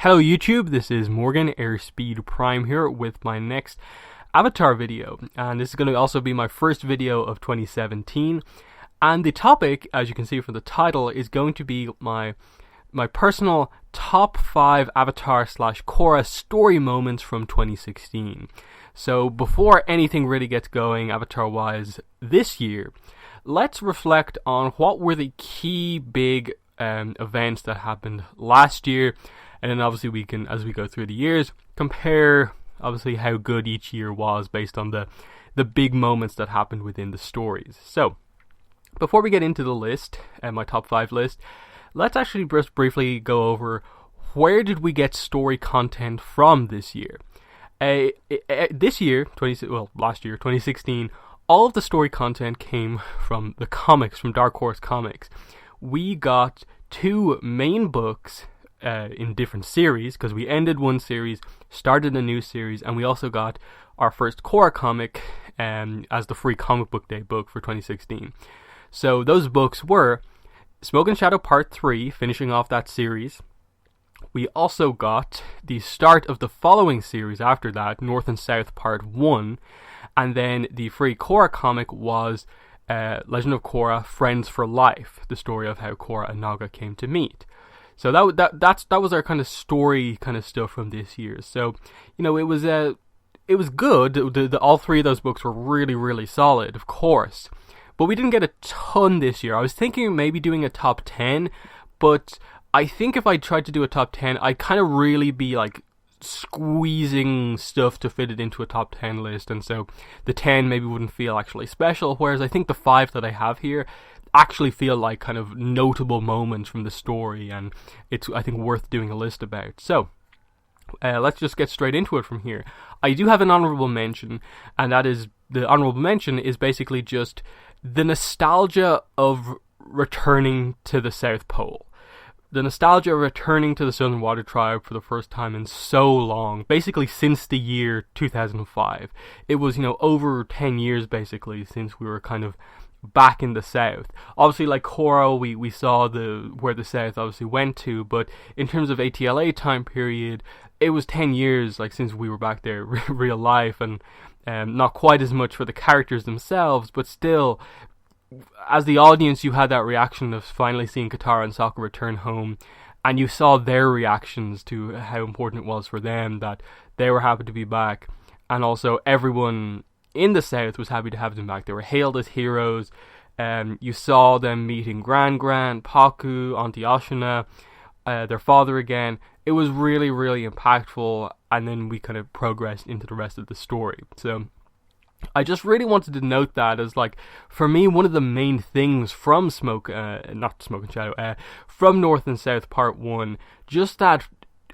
Hello YouTube, this is Morgan, Airspeed Prime here with my next Avatar video, and this is going to also be my first video of 2017, and the topic, as you can see from the title, is going to be my personal top 5 Avatar / Korra story moments from 2016. So before anything really gets going Avatar wise this year, let's reflect on what were the key big events that happened last year. And then obviously we can, as we go through the years, compare obviously how good each year was based on the big moments that happened within the stories. So, before we get into the list, my top 5 list, let's actually just briefly go over where did we get story content from this year. Last year, 2016, all of the story content came from the comics, from Dark Horse Comics. We got 2 main books in different series, because we ended one series, started a new series, and we also got our first Korra comic as the free comic book day book for 2016. So those books were Smoke and Shadow Part 3, finishing off that series. We also got the start of the following series after that, North and South Part 1, and then the free Korra comic was Legend of Korra, Friends for Life, the story of how Korra and Naga came to meet. So that was our kind of story kind of stuff from this year. So, you know, it was good. All 3 of those books were really, really solid, of course. But we didn't get a ton this year. I was thinking maybe doing a top 10, but I think if I tried to do a top 10, I'd kind of really be like squeezing stuff to fit it into a top 10 list, and so the 10 maybe wouldn't feel actually special, whereas I think the 5 that I have here actually feel like kind of notable moments from the story, and it's, I think, worth doing a list about. So let's just get straight into it from here. I do have an honorable mention, and that is, the honorable mention is basically just the nostalgia of returning to the South Pole. The nostalgia of returning to the Southern Water Tribe for the first time in so long, basically since the year 2005. It was, over 10 years basically since we were kind of back in the South. Obviously, like Korra, we saw where the South obviously went to, but in terms of ATLA time period, it was 10 years like since we were back there, real life, and not quite as much for the characters themselves, but still, as the audience, you had that reaction of finally seeing Katara and Sokka return home, and you saw their reactions to how important it was for them that they were happy to be back, and also everyone in the South was happy to have them back. They were hailed as heroes. You saw them meeting Gran, Paku, Auntie Ashina, their father again. It was really, really impactful, and then we kind of progressed into the rest of the story. So I just really wanted to note that as, like, for me, one of the main things from from North and South Part 1, just that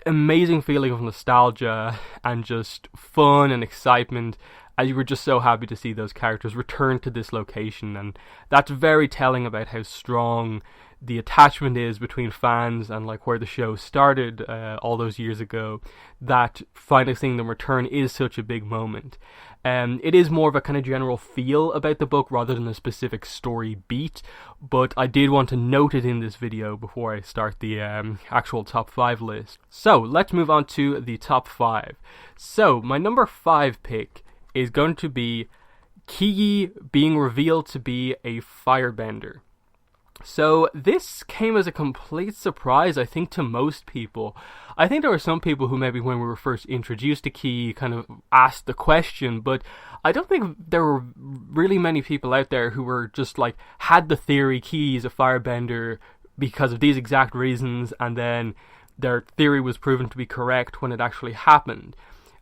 amazing feeling of nostalgia and just fun and excitement, as you were just so happy to see those characters return to this location. And that's very telling about how strong the attachment is between fans and like where the show started all those years ago, that finally seeing them return is such a big moment. It is more of a kind of general feel about the book rather than a specific story beat, but I did want to note it in this video before I start the actual top 5 list. So let's move on to the top 5. So my number 5 pick is going to be Kiyi being revealed to be a firebender. So this came as a complete surprise, I think, to most people. I think there were some people who maybe when we were first introduced to Kiyi kind of asked the question, but I don't think there were really many people out there who were just like, had the theory Kiyi is a firebender because of these exact reasons, and then their theory was proven to be correct when it actually happened.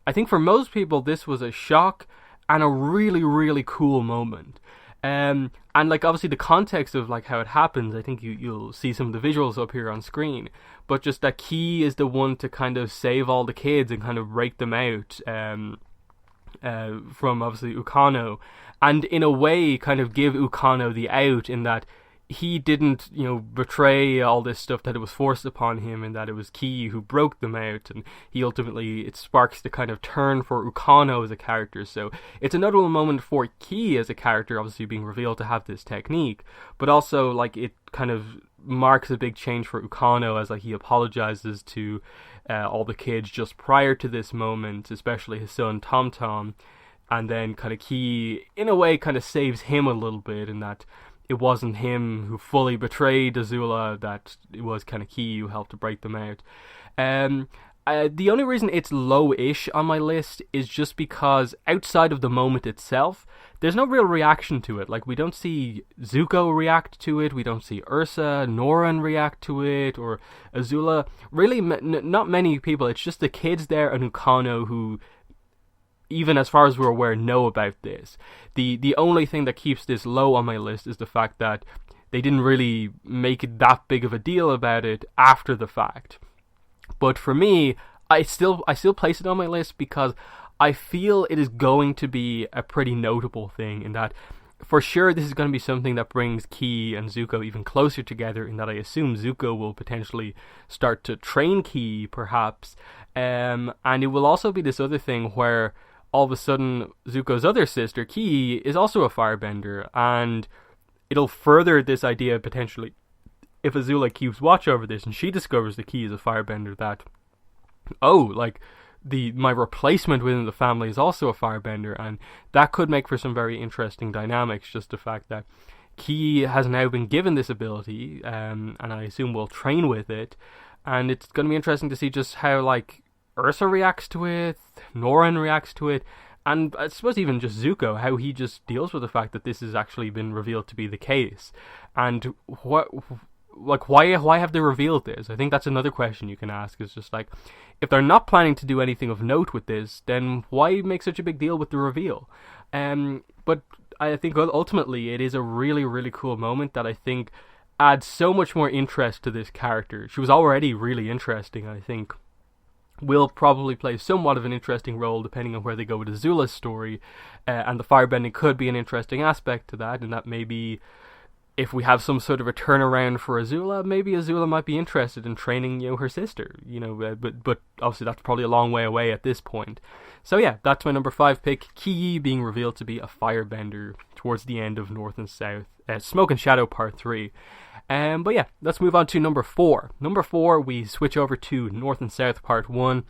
I think for most people this was a shock and a really, really cool moment. And like obviously the context of like how it happens, I think you'll see some of the visuals up here on screen, but just that Kiyi is the one to kind of save all the kids and kind of break them out from obviously Ukano, and in a way kind of give Ukano the out in that he didn't, betray all this stuff that it was forced upon him, and that it was Kiyi who broke them out, and it sparks the kind of turn for Ukano as a character. So it's a notable moment for Kiyi as a character, obviously being revealed to have this technique, but also like it kind of marks a big change for Ukano as like he apologizes to all the kids just prior to this moment, especially his son Tom Tom, and then kind of Key, in a way, kind of saves him a little bit in that it wasn't him who fully betrayed Azula, that it was kind of Key who helped to break them out. The only reason it's low-ish on my list is just because outside of the moment itself, there's no real reaction to it. Like, we don't see Zuko react to it, we don't see Ursa, Noran react to it, or Azula. Really, not many people. It's just the kids there and Ukano who, even as far as we're aware, know about this. The only thing that keeps this low on my list is the fact that they didn't really make it that big of a deal about it after the fact. But for me, I still place it on my list because I feel it is going to be a pretty notable thing, in that for sure this is going to be something that brings Key and Zuko even closer together, in that I assume Zuko will potentially start to train Key, perhaps. And it will also be this other thing where all of a sudden Zuko's other sister, Key, is also a firebender, and it'll further this idea potentially, if Azula keeps watch over this and she discovers the Key is a firebender, that, oh, like, my replacement within the family is also a firebender, and that could make for some very interesting dynamics, just the fact that Key has now been given this ability, and I assume will train with it, and it's going to be interesting to see just how, like, Ursa reacts to it, Noran reacts to it, and I suppose even just Zuko, how he just deals with the fact that this has actually been revealed to be the case, and why have they revealed this? I think that's another question you can ask, is just like, if they're not planning to do anything of note with this, then why make such a big deal with the reveal? But I think ultimately it is a really, really cool moment that I think adds so much more interest to this character. She was already really interesting, I think will probably play somewhat of an interesting role depending on where they go with Azula's story, and the firebending could be an interesting aspect to that, and that maybe if we have some sort of a turnaround for Azula, maybe Azula might be interested in training, her sister, but obviously that's probably a long way away at this point. So yeah, that's my number 5 pick, Ki being revealed to be a firebender towards the end of North and South, Smoke and Shadow Part 3. But yeah, let's move on to number 4. Number 4, we switch over to North and South Part 1,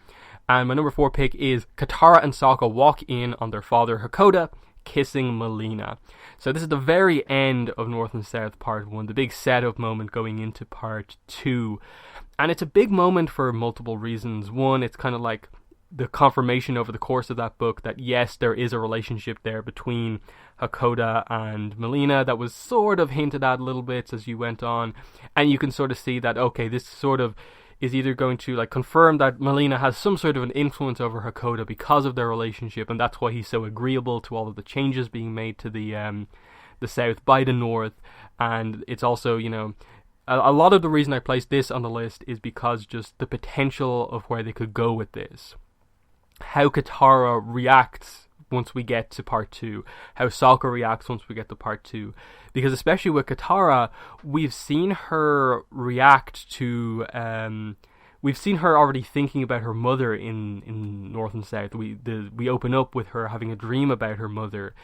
and my number 4 pick is Katara and Sokka walk in on their father Hakoda, kissing Melina. So this is the very end of North and South Part 1, the big setup moment going into Part 2. And it's a big moment for multiple reasons. One, it's kind of like the confirmation over the course of that book that yes, there is a relationship there between Hakoda and Melina that was sort of hinted at a little bit as you went on. And you can sort of see that, okay, this sort of is either going to like confirm that Melina has some sort of an influence over Hakoda because of their relationship, and that's why he's so agreeable to all of the changes being made to the South by the North. And it's also, a lot of the reason I placed this on the list is because just the potential of where they could go with this. How Katara reacts once we get to Part 2, how Sokka reacts once we get to Part 2, because especially with Katara, we've seen her react to, we've seen her already thinking about her mother in North and South. We open up with her having a dream about her mother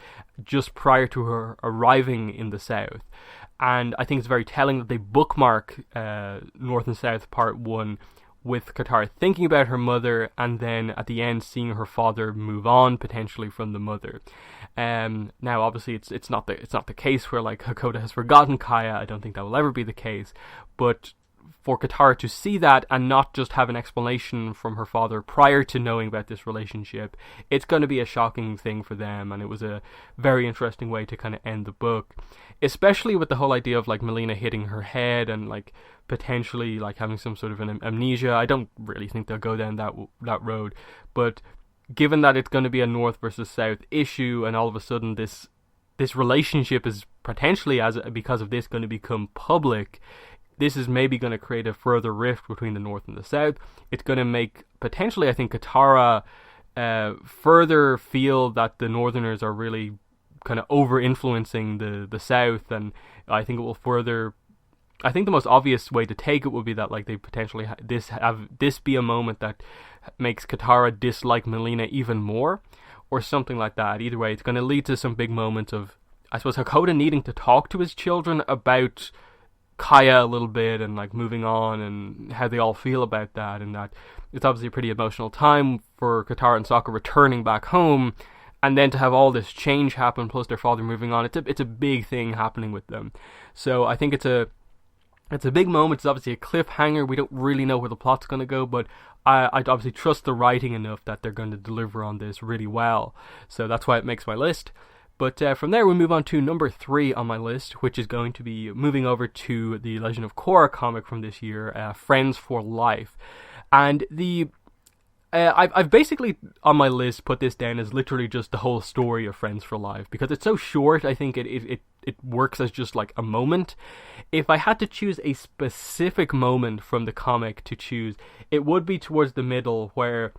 just prior to her arriving in the South, and I think it's very telling that they bookmark North and South Part 1 with Katara thinking about her mother, and then at the end seeing her father move on potentially from the mother. Now obviously it's not the case where like Hakoda has forgotten Kaya. I don't think that will ever be the case, but for Katara to see that and not just have an explanation from her father prior to knowing about this relationship, it's going to be a shocking thing for them, and it was a very interesting way to kind of end the book, especially with the whole idea of like Melina hitting her head and like potentially like having some sort of an amnesia. I don't really think they'll go down that road, but given that it's going to be a North versus South issue, and all of a sudden this relationship is potentially, because of this, going to become public, this is maybe going to create a further rift between the North and the South. It's going to make, potentially, I think, Katara further feel that the Northerners are really kind of over-influencing the South, and I think it will further... I think the most obvious way to take it would be that like they potentially have this be a moment that makes Katara dislike Melina even more, or something like that. Either way, it's going to lead to some big moments of, I suppose, Hakoda needing to talk to his children about Kaya a little bit, and like moving on, and how they all feel about that, and that it's obviously a pretty emotional time for Katara and Sokka returning back home, and then to have all this change happen, plus their father moving on. It's a big thing happening with them. So I think it's a big moment. It's obviously a cliffhanger. We don't really know where the plot's going to go, but I obviously trust the writing enough that they're going to deliver on this really well. So that's why it makes my list. But from there, we move on to number 3 on my list, which is going to be moving over to the Legend of Korra comic from this year, Friends for Life. And I've basically, on my list, put this down as literally just the whole story of Friends for Life, because it's so short. I think it works as just like a moment. If I had to choose a specific moment from the comic to choose, it would be towards the middle, where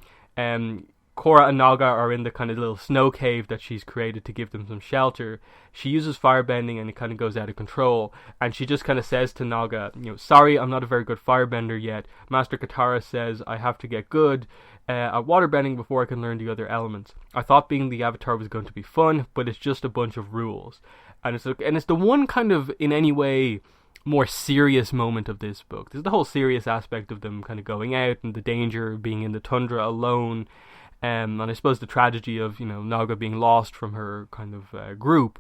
Korra and Naga are in the kind of little snow cave that she's created to give them some shelter. She uses firebending and it kind of goes out of control, and she just kind of says to Naga, sorry, I'm not a very good firebender yet. Master Katara says I have to get good at waterbending before I can learn the other elements. I thought being the Avatar was going to be fun, but it's just a bunch of rules. And it's the one kind of, in any way, more serious moment of this book. There's the whole serious aspect of them kind of going out and the danger of being in the tundra alone. And I suppose the tragedy of, Naga being lost from her kind of group.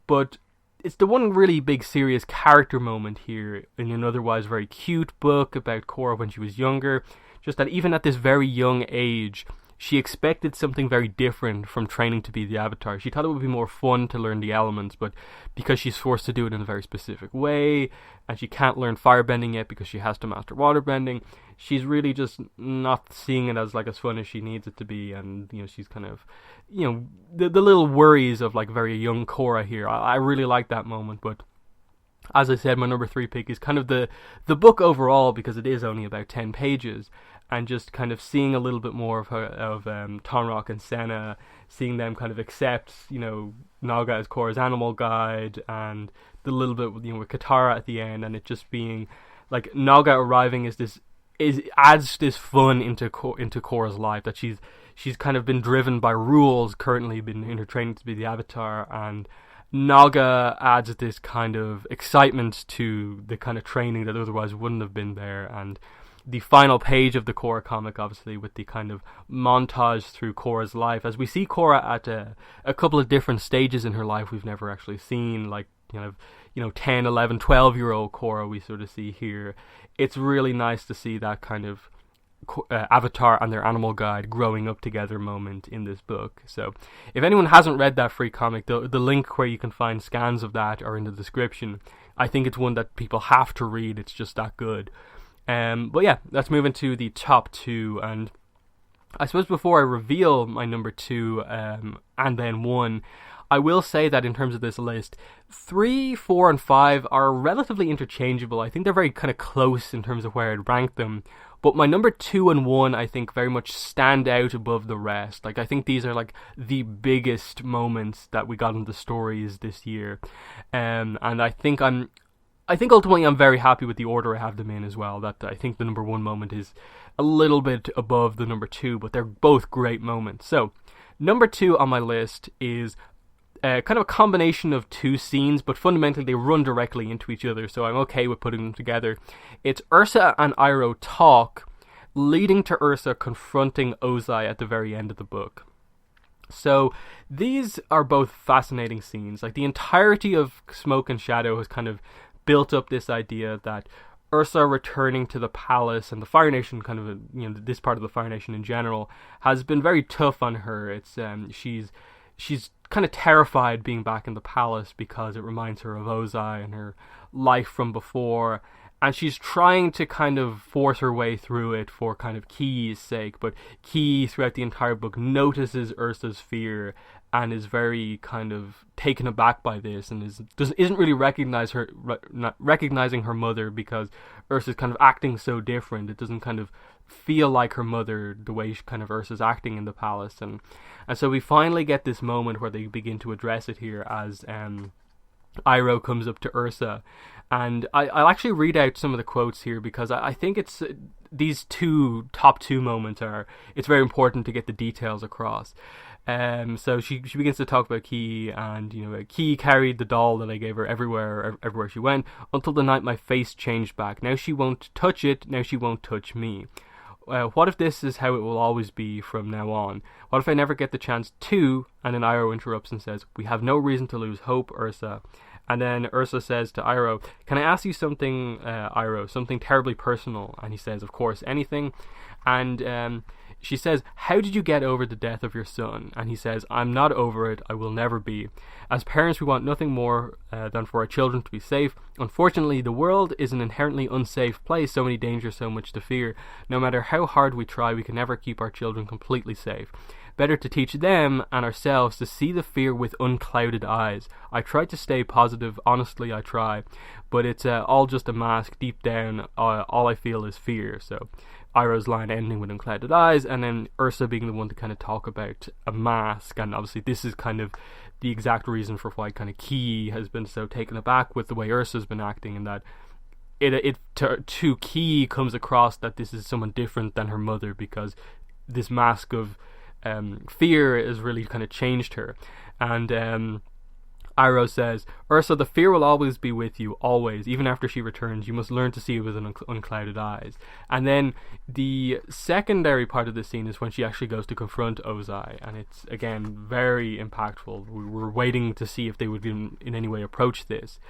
But it's the one really big serious character moment here in an otherwise very cute book about Korra when she was younger. Just that even at this very young age, she expected something very different from training to be the Avatar. She thought it would be more fun to learn the elements, but because she's forced to do it in a very specific way, and she can't learn firebending yet because she has to master waterbending, she's really just not seeing it as like as fun as she needs it to be. And she's kind of, the little worries of like very young Korra here. I really like that moment. But as I said, my number 3 pick is kind of the book overall, because it is only about 10 pages. And just kind of seeing a little bit more of Tonraq and Senna, seeing them kind of accept, Naga as Korra's animal guide, and the little bit with Katara at the end, and it just being like Naga arriving adds this fun into Korra's life, that she's kind of been driven by rules currently, been in her training to be the Avatar, and Naga adds this kind of excitement to the kind of training that otherwise wouldn't have been there. And the final page of the Korra comic, obviously, with the kind of montage through Korra's life, as we see Korra at a couple of different stages in her life we've never actually seen, like 10, 11, 12-year-old Korra we sort of see here. It's really nice to see that kind of Avatar and their animal guide growing up together moment in this book. So if anyone hasn't read that free comic, the link where you can find scans of that are in the description. I think it's one that people have to read. It's just that good. But yeah, let's move into the top 2, and I suppose before I reveal my number 2 and then 1, I will say that in terms of this list, 3, 4, and 5 are relatively interchangeable. I think they're very kind of close in terms of where I'd rank them, but my number 2 and 1 I think very much stand out above the rest. Like, I think these are like the biggest moments that we got in the stories this year, and I think ultimately I'm very happy with the order I have them in as well. That I think the number 1 moment is a little bit above the number 2, but they're both great moments. So, number 2 on my list is kind of a combination of 2 scenes, but fundamentally they run directly into each other, so I'm okay with putting them together. It's Ursa and Iroh talk, leading to Ursa confronting Ozai at the very end of the book. So these are both fascinating scenes. Like, the entirety of Smoke and Shadow has kind of built up this idea that Ursa returning to the palace, and the Fire Nation kind of, this part of the Fire Nation in general, has been very tough on her. It's she's kind of terrified being back in the palace because it reminds her of Ozai and her life from before, and she's trying to kind of force her way through it for kind of Ki's sake. But Ki, throughout the entire book, notices Ursa's fear and is very kind of taken aback by this, and isn't really recognizing her mother, because Ursa's kind of acting so different. It doesn't kind of feel like her mother the way kind of Ursa's acting in the palace, and so we finally get this moment where they begin to address it here as Iroh comes up to Ursa. And I'll actually read out some of the quotes here, because I think it's these top two moments it's very important to get the details across. So she begins to talk about Ki, and Ki carried the doll that I gave her everywhere she went, until the night my face changed back. Now she won't touch it, now she won't touch me. what if this is how it will always be from now on? What if I never get the chance to? And then Iroh interrupts and says, we have no reason to lose hope, Ursa. And then Ursa says to Iroh, can I ask you something, Iroh, something terribly personal? And he says, of course, anything. And she says, how did you get over the death of your son? And he says, I'm not over it. I will never be. As parents, we want nothing more than for our children to be safe. Unfortunately, the world is an inherently unsafe place, so many dangers, so much to fear. No matter how hard we try, we can never keep our children completely safe. Better to teach them and ourselves to see the fear with unclouded eyes. I try to stay positive, honestly I try, but it's all just a mask. Deep down, all I feel is fear. So Iroh's line ending with unclouded eyes, and then Ursa being the one to kind of talk about a mask. And obviously this is kind of the exact reason for why kind of Ki has been so taken aback with the way Ursa's been acting, and that it to Ki comes across that this is someone different than her mother, because this mask of fear has really kind of changed her. And Iroh says, Ursa, the fear will always be with you, always. Even after she returns, you must learn to see it with unclouded eyes. And then the secondary part of the scene is when she actually goes to confront Ozai, and it's, again, very impactful. We were waiting to see if they would in any way approach this.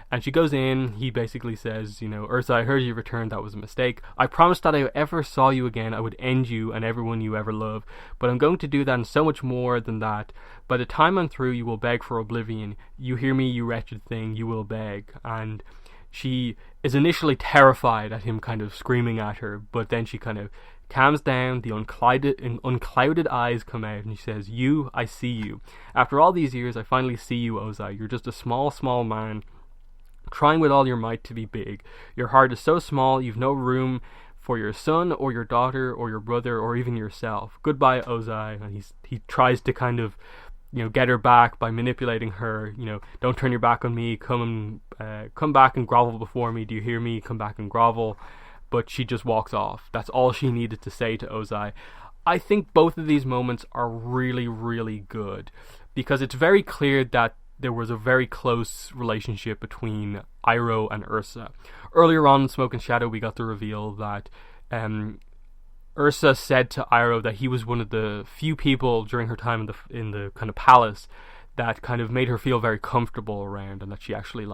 And she goes in, he basically says, Ursa, I heard you returned, that was a mistake. I promised that if I ever saw you again, I would end you and everyone you ever loved. But I'm going to do that and so much more than that. By the time I'm through, you will beg for oblivion. You hear me, you wretched thing, you will beg. And she is initially terrified at him kind of screaming at her, but then she kind of calms down, the unclouded eyes come out, and she says, you, I see you. After all these years, I finally see you, Ozai. You're just a small, small man, trying with all your might to be big. Your heart is so small, you've no room for your son or your daughter or your brother or even yourself. Goodbye, Ozai. And he tries to kind of get her back by manipulating her. Don't turn your back on me, come back and grovel before me. Do you hear me? Come back and grovel. But she just walks off. That's all she needed to say to Ozai. I think both of these moments are really, really good, because it's very clear that there was a very close relationship between Iroh and Ursa. Earlier on in Smoke and Shadow, we got the reveal that Ursa said to Iroh that he was one of the few people during her time in the kind of palace that kind of made her feel very comfortable around, and that she actually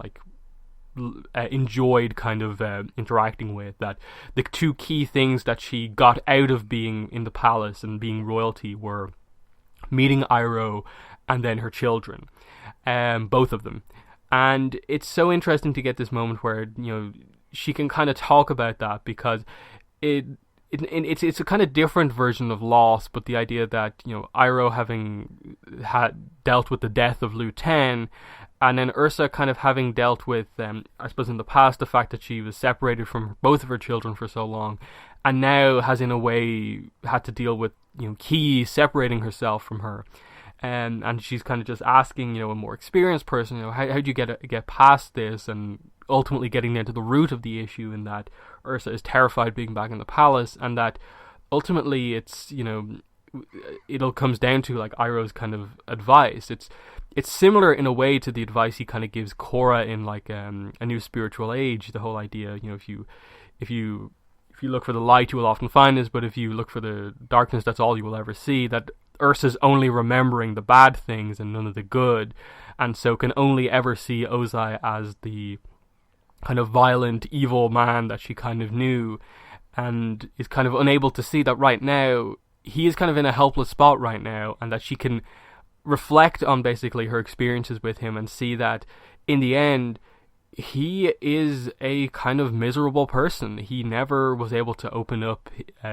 enjoyed kind of interacting with. That the two key things that she got out of being in the palace and being royalty were meeting Iroh and then her children. Both of them. And it's so interesting to get this moment where she can kind of talk about that, because it's a kind of different version of loss, but the idea that Iroh having dealt with the death of Liu Ten, and then Ursa kind of having dealt with I suppose in the past the fact that she was separated from both of her children for so long, and now has in a way had to deal with Ki separating herself from her. And she's kind of just asking, a more experienced person, how do you get past this, and ultimately getting into the root of the issue, in that Ursa is terrified being back in the palace, and that ultimately it's, it all comes down to Iroh's kind of advice. It's similar in a way to the advice he kind of gives Korra in A New Spiritual Age. The whole idea, if you look for the light, you will often find this, but if you look for the darkness, that's all you will ever see. That Ursa's only remembering the bad things and none of the good, and so can only ever see Ozai as the kind of violent, evil man that she kind of knew, and is kind of unable to see that right now he is kind of in a helpless spot right now, and that she can reflect on basically her experiences with him and see that in the end he is a kind of miserable person. He never was able to open up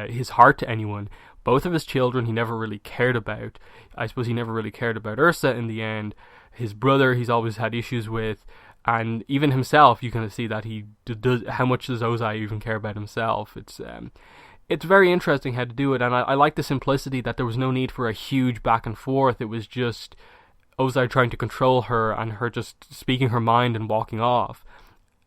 his heart to anyone. Both of his children he never really cared about. I suppose he never really cared about Ursa in the end. His brother he's always had issues with, and even himself you kind of see that he does. How much does Ozai even care about himself? It's very interesting how to do it, and I like the simplicity that there was no need for a huge back and forth. It was just Ozai trying to control her and her just speaking her mind and walking off,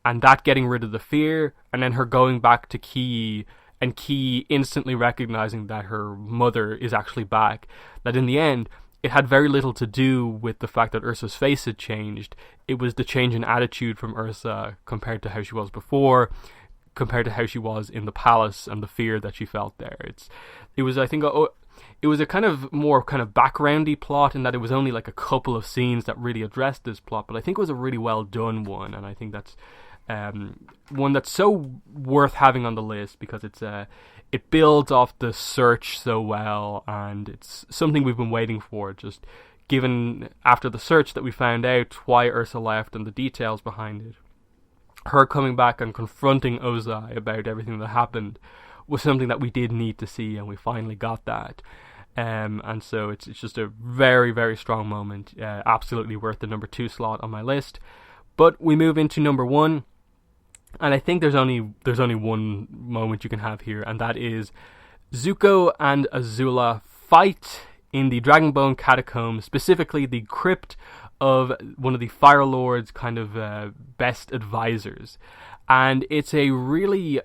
and that getting rid of the fear, and then her going back to Ki, and Ki instantly recognizing that her mother is actually back. That in the end, it had very little to do with the fact that Ursa's face had changed. It was the change in attitude from Ursa compared to how she was before. compared to how she was in the palace and the fear that she felt there. It was, I think, it was a kind of more kind of backgroundy plot in that it was only like a couple of scenes that really addressed this plot, but I think it was a really well done one, and I think that's one that's so worth having on the list because it builds off the search so well, and it's something we've been waiting for, just given after the search that we found out why Ursa left and the details behind it. Her coming back and confronting Ozai about everything that happened was something that we did need to see, and we finally got that. And so it's just a very, very strong moment. Absolutely worth the number 2 slot on my list. But we move into number 1, and I think there's only one moment you can have here, and that is Zuko and Azula fight in the Dragonbone Catacombs, specifically the crypt of one of the Fire Lord's kind of best advisors. And it's a really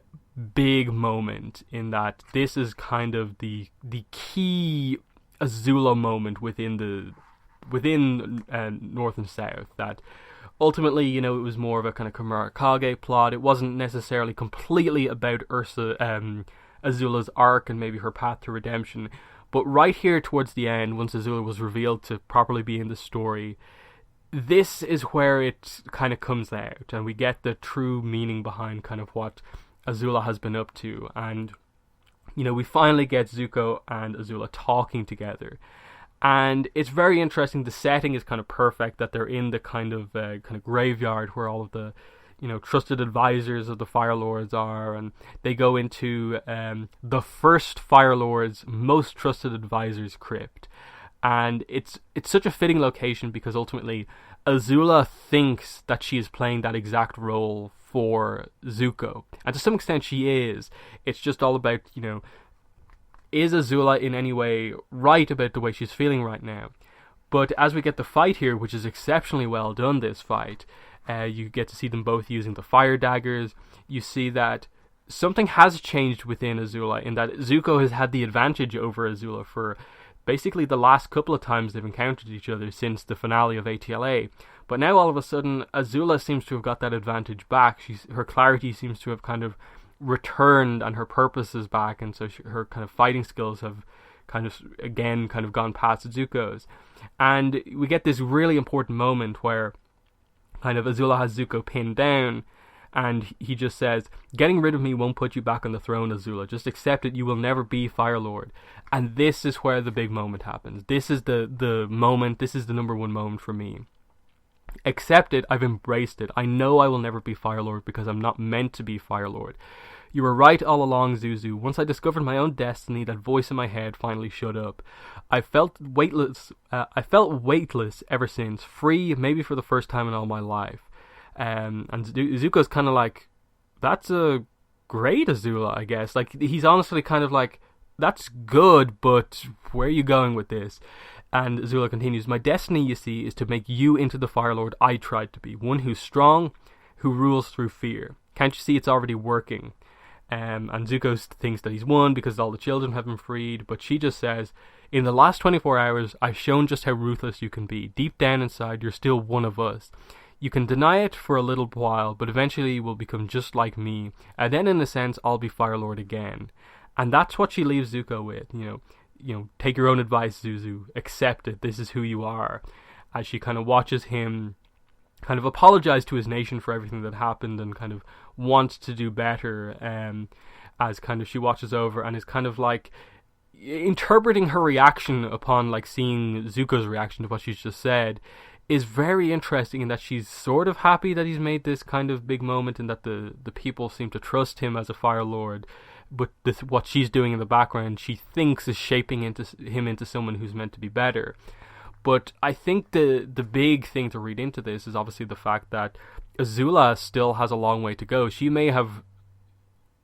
big moment in that this is kind of the key Azula moment within North and South, that ultimately, it was more of a kind of Kamara Kage plot. It wasn't necessarily completely about Azula's arc and maybe her path to redemption, but right here towards the end, once Azula was revealed to properly be in the story, this is where it kind of comes out, and we get the true meaning behind kind of what Azula has been up to. And we finally get Zuko and Azula talking together, and it's very interesting. The setting is kind of perfect, that they're in the kind of graveyard where all of the trusted advisors of the Fire Lords are, and they go into the first Fire Lord's most trusted advisor's crypt. And it's such a fitting location because ultimately Azula thinks that she is playing that exact role for Zuko, and to some extent she is. It's just all about, is Azula in any way right about the way she's feeling right now? But as we get the fight here, which is exceptionally well done, this fight, you get to see them both using the fire daggers. You see that something has changed within Azula, in that Zuko has had the advantage over Azula for basically the last couple of times they've encountered each other since the finale of ATLA. But now all of a sudden, Azula seems to have got that advantage back. Her clarity seems to have kind of returned, and her purpose is back, and so her kind of fighting skills have kind of gone past Zuko's. And we get this really important moment where kind of Azula has Zuko pinned down, and he just says, "Getting rid of me won't put you back on the throne, Azula. Just accept it. You will never be Fire Lord." And this is where the big moment happens. This is the moment. This is the number 1 moment for me. Accept it. I've embraced it. I know I will never be Fire Lord because I'm not meant to be Fire Lord. You were right all along, Zuzu. Once I discovered my own destiny, that voice in my head finally shut up. I felt weightless ever since, free, maybe for the first time in all my life. And Zuko's kind of like, that's a great Azula, I guess. Like, he's honestly kind of like, that's good, but where are you going with this? And Azula continues, my destiny, you see, is to make you into the Fire Lord I tried to be. One who's strong, who rules through fear. Can't you see it's already working? And Zuko thinks that he's won because all the children have been freed, but she just says, in the last 24 hours, I've shown just how ruthless you can be. Deep down inside, you're still one of us. You can deny it for a little while, but eventually you will become just like me, and then in a sense, I'll be Fire Lord again. And that's what she leaves Zuko with, take your own advice, Zuzu. Accept it. This is who you are. As she kind of watches him kind of apologize to his nation for everything that happened and kind of wants to do better, as kind of she watches over and is kind of like interpreting her reaction upon like seeing Zuko's reaction to what she's just said is very interesting, in that she's sort of happy that he's made this kind of big moment and that the people seem to trust him as a Fire Lord. But what she's doing in the background, she thinks is shaping him into someone who's meant to be better. But I think the big thing to read into this is obviously the fact that Azula still has a long way to go. She may have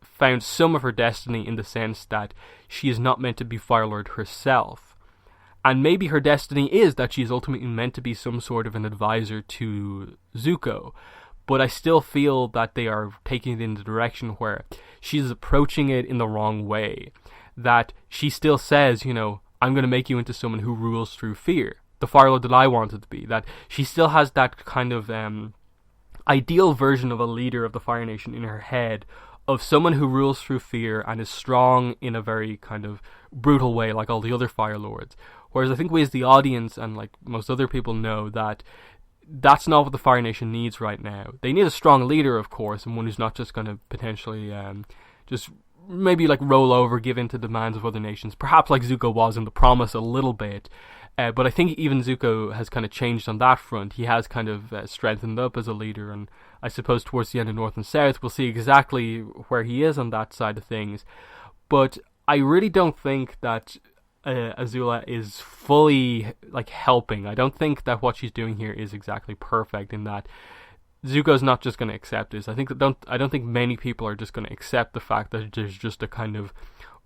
found some of her destiny in the sense that she is not meant to be Fire Lord herself. And maybe her destiny is that she is ultimately meant to be some sort of an advisor to Zuko. But I still feel that they are taking it in the direction where she's approaching it in the wrong way. That she still says, I'm going to make you into someone who rules through fear. The Fire Lord that I wanted to be. That she still has that kind of ideal version of a leader of the Fire Nation in her head of someone who rules through fear and is strong in a very kind of brutal way, like all the other Fire Lords. Whereas I think we as the audience and like most other people know that that's not what the Fire Nation needs right now. They need a strong leader, of course, and one who's not just going to potentially just maybe like roll over, give in to demands of other nations. Perhaps like Zuko was in The Promise a little bit. But I think even Zuko has kind of changed on that front. He has kind of strengthened up as a leader, and I suppose towards the end of North and South, we'll see exactly where he is on that side of things. But I really don't think that Azula is fully like helping. I don't think that what she's doing here is exactly perfect, in that Zuko's not just going to accept this. I don't think many people are just going to accept the fact that there's just a kind of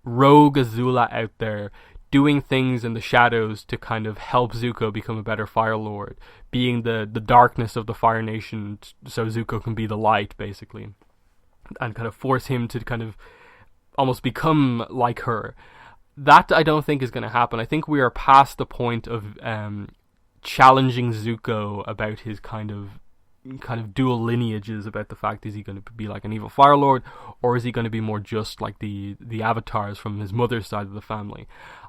rogue Azula out there doing things in the shadows to kind of help Zuko become a better Fire Lord, being the darkness of the Fire Nation so Zuko can be the light, basically, and kind of force him to kind of almost become like her. That I don't think is going to happen. I think we are past the point of challenging Zuko about his kind of dual lineages, about the fact, is he going to be like an evil Fire Lord, or is he going to be more just like the avatars from his mother's side of the family?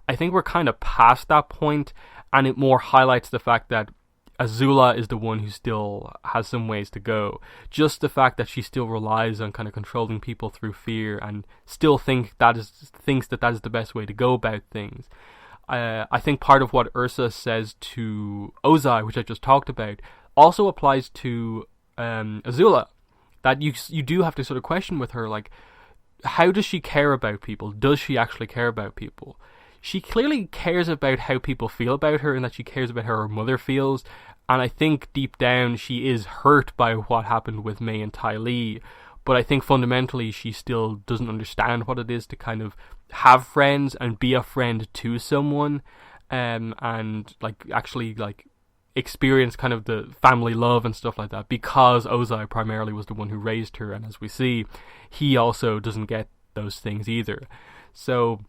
I think we're kind of past that point, and it more highlights the fact that Azula is the one who still has some ways to go. Just the fact that she still relies on kind of controlling people through fear, and still thinks that is the best way to go about things. I think part of what Ursa says to Ozai, which I just talked about, also applies to Azula. That you do have to sort of question with her, like, how does she care about people? Does she actually care about people? She clearly cares about how people feel about her, and that she cares about how her mother feels. And I think deep down she is hurt by what happened with May and Ty Lee. But I think fundamentally she still doesn't understand what it is to kind of have friends and be a friend to someone, and like actually like experience kind of the family love and stuff like that, because Ozai primarily was the one who raised her, and as we see, he also doesn't get those things either. So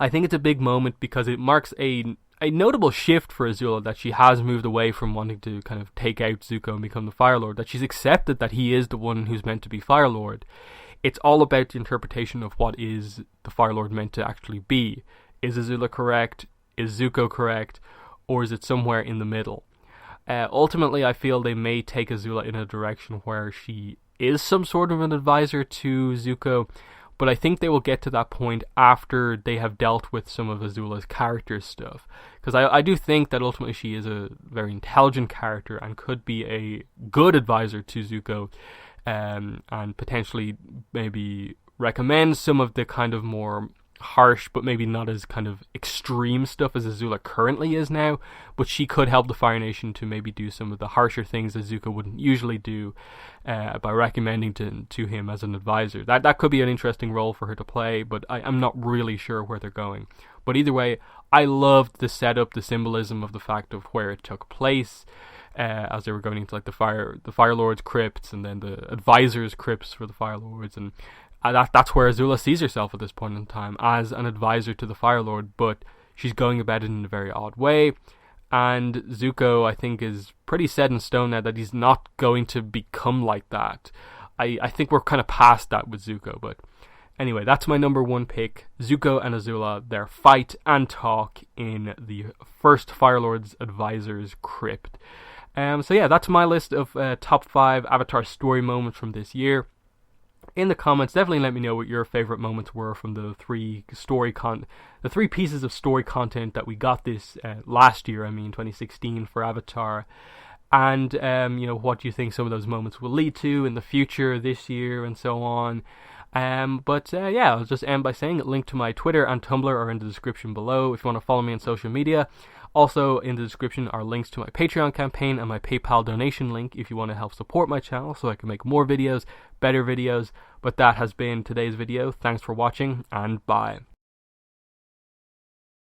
I think it's a big moment because it marks a notable shift for Azula, that she has moved away from wanting to kind of take out Zuko and become the Fire Lord, that she's accepted that he is the one who's meant to be Fire Lord. It's all about the interpretation of what is the Fire Lord meant to actually be. Is Azula correct? Is Zuko correct? Or is it somewhere in the middle? Ultimately, I feel they may take Azula in a direction where she is some sort of an advisor to Zuko, but I think they will get to that point after they have dealt with some of Azula's character stuff. Because I do think that ultimately she is a very intelligent character and could be a good advisor to Zuko, and potentially maybe recommend some of the kind of more harsh but maybe not as kind of extreme stuff as Azula currently is now, but she could help the Fire Nation to maybe do some of the harsher things that Zuko wouldn't usually do, by recommending to him as an advisor. That could be an interesting role for her to play, but I'm not really sure where they're going. But either way, I loved the setup, the symbolism of the fact of where it took place, as they were going into like the Fire Lord's crypts, and then the advisors' crypts for the Fire Lords, and that's where Azula sees herself at this point in time, as an advisor to the Fire Lord, but she's going about it in a very odd way. And Zuko, I think, is pretty set in stone now that he's not going to become like that. I think we're kind of past that with Zuko, but anyway, that's my number one pick. Zuko and Azula, their fight and talk in the first Fire Lord's advisor's crypt. So yeah, that's my list of top 5 Avatar story moments from this year. In the comments, definitely let me know what your favorite moments were from the three pieces of story content that we got this last year. 2016 for Avatar, and what you think some of those moments will lead to in the future this year and so on. I'll just end by saying link to my Twitter and Tumblr are in the description below if you want to follow me on social media. Also in the description are links to my Patreon campaign and my PayPal donation link if you want to help support my channel so I can make more videos, better videos. But that has been today's video. Thanks for watching, and bye.